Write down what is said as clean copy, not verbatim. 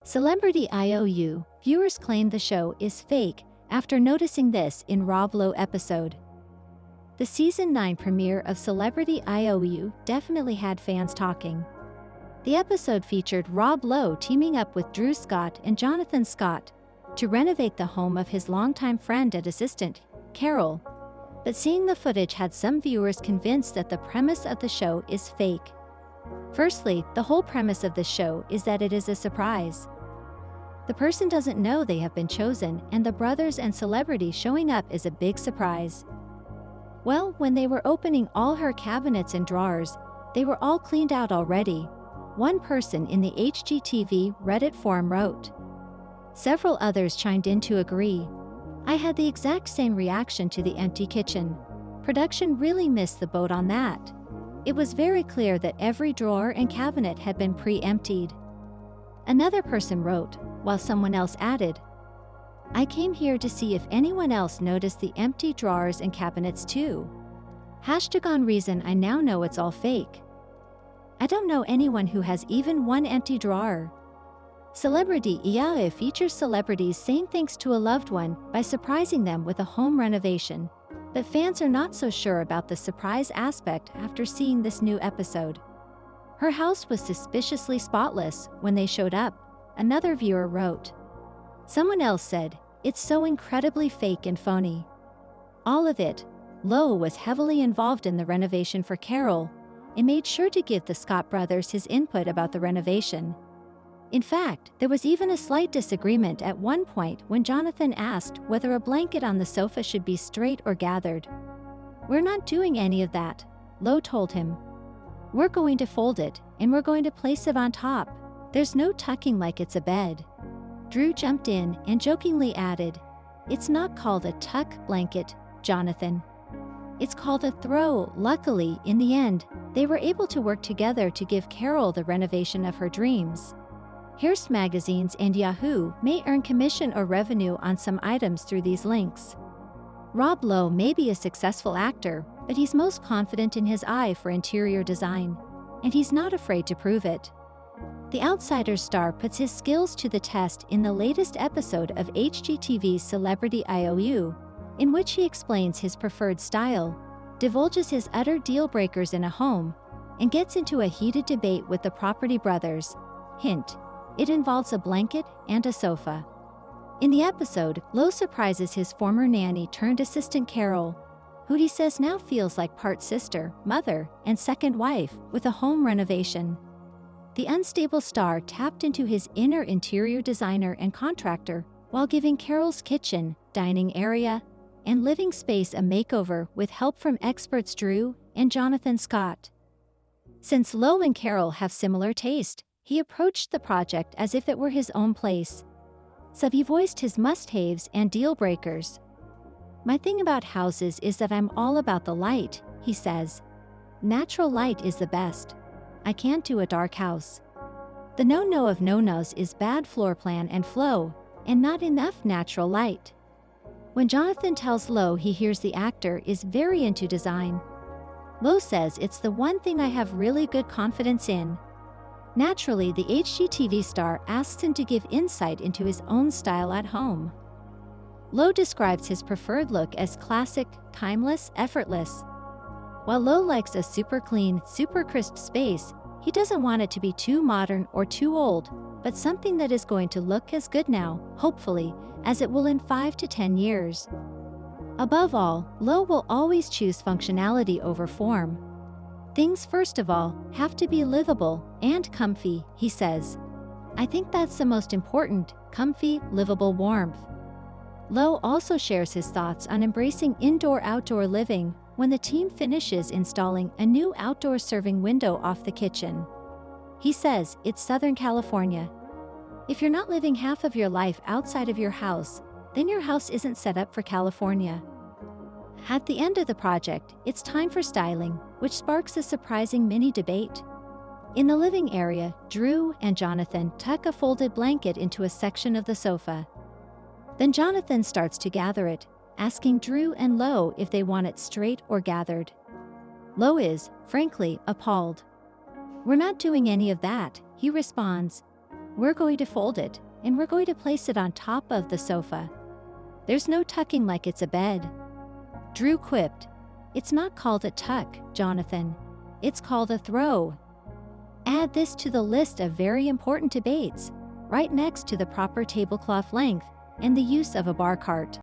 Celebrity IOU, viewers claim the show is fake after noticing this in Lowe episode. The Season 9 premiere of Celebrity IOU definitely had fans talking. The episode featured Lowe teaming up with Drew Scott and Jonathan Scott to renovate the home of his longtime friend and assistant, Carol. But seeing the footage had some viewers convinced that the premise of the show is fake. Firstly, the whole premise of the show is that it is a surprise. The person doesn't know they have been chosen, and the brothers and celebrity showing up is a big surprise. Well, when they were opening all her cabinets and drawers, they were all cleaned out already, one person in the HGTV Reddit forum wrote. Several others chimed in to agree. I had the exact same reaction to the empty kitchen. Production really missed the boat on that. It was very clear that every drawer and cabinet had been pre-emptied. Another person wrote, while someone else added, I came here to see if anyone else noticed the empty drawers and cabinets too. #on reason I now know it's all fake. I don't know anyone who has even one empty drawer. Celebrity IAE features celebrities saying thanks to a loved one by surprising them with a home renovation. But fans are not so sure about the surprise aspect after seeing this new episode. Her house was suspiciously spotless when they showed up, another viewer wrote. Someone else said, it's so incredibly fake and phony. All of it. Lowe was heavily involved in the renovation for Carol and made sure to give the Scott brothers his input about the renovation. In fact, there was even a slight disagreement at one point when Jonathan asked whether a blanket on the sofa should be straight or gathered. We're not doing any of that, Lowe told him. We're going to fold it, and we're going to place it on top. There's no tucking like it's a bed. Drew jumped in and jokingly added, it's not called a tuck blanket, Jonathan. It's called a throw. Luckily, in the end, they were able to work together to give Carol the renovation of her dreams. Hearst magazines and Yahoo may earn commission or revenue on some items through these links. Lowe may be a successful actor, but he's most confident in his eye for interior design, and he's not afraid to prove it. The Outsider's star puts his skills to the test in the latest episode of HGTV's Celebrity IOU, in which he explains his preferred style, divulges his utter deal-breakers in a home, and gets into a heated debate with the PropertyBrothers. Hint: it involves a blanket and a sofa. In the episode, Lowe surprises his former nanny turned assistant Carol, who he says now feels like part sister, mother, and second wife, with a home renovation. The unstable star tapped into his inner interior designer and contractor while giving Carol's kitchen, dining area, and living space a makeover with help from experts Drew and Jonathan Scott. Since Lowe and Carol have similar taste, he approached the project as if it were his own place. So he voiced his must-haves and deal-breakers. My thing about houses is that I'm all about the light, he says. Natural light is the best. I can't do a dark house. The no-no of no-nos is bad floor plan and flow, and not enough natural light. When Jonathan tells Lowe he hears the actor is very into design, Lowe says it's the one thing I have really good confidence in. Naturally, the HGTV star asks him to give insight into his own style at home. Lowe describes his preferred look as classic, timeless, effortless. While Lowe likes a super clean, super crisp space, he doesn't want it to be too modern or too old, but something that is going to look as good now, hopefully, as it will in 5 to 10 years. Above all, Lowe will always choose functionality over form. Things, first of all, have to be livable and comfy, he says. I think that's the most important: comfy, livable warmth. Lowe also shares his thoughts on embracing indoor-outdoor living when the team finishes installing a new outdoor serving window off the kitchen. He says it's Southern California. If you're not living half of your life outside of your house, then your house isn't set up for California. At the end of the project, it's time for styling, which sparks a surprising mini debate. In the living area, Drew and Jonathan tuck a folded blanket into a section of the sofa. Then Jonathan starts to gather it, asking Drew and Lowe if they want it straight or gathered. Lowe is, frankly, appalled. We're not doing any of that, he responds. We're going to fold it, and we're going to place it on top of the sofa. There's no tucking like it's a bed." Drew quipped, "It's not called a tuck, Jonathan. It's called a throw." Add this to the list of very important debates, right next to the proper tablecloth length and the use of a bar cart.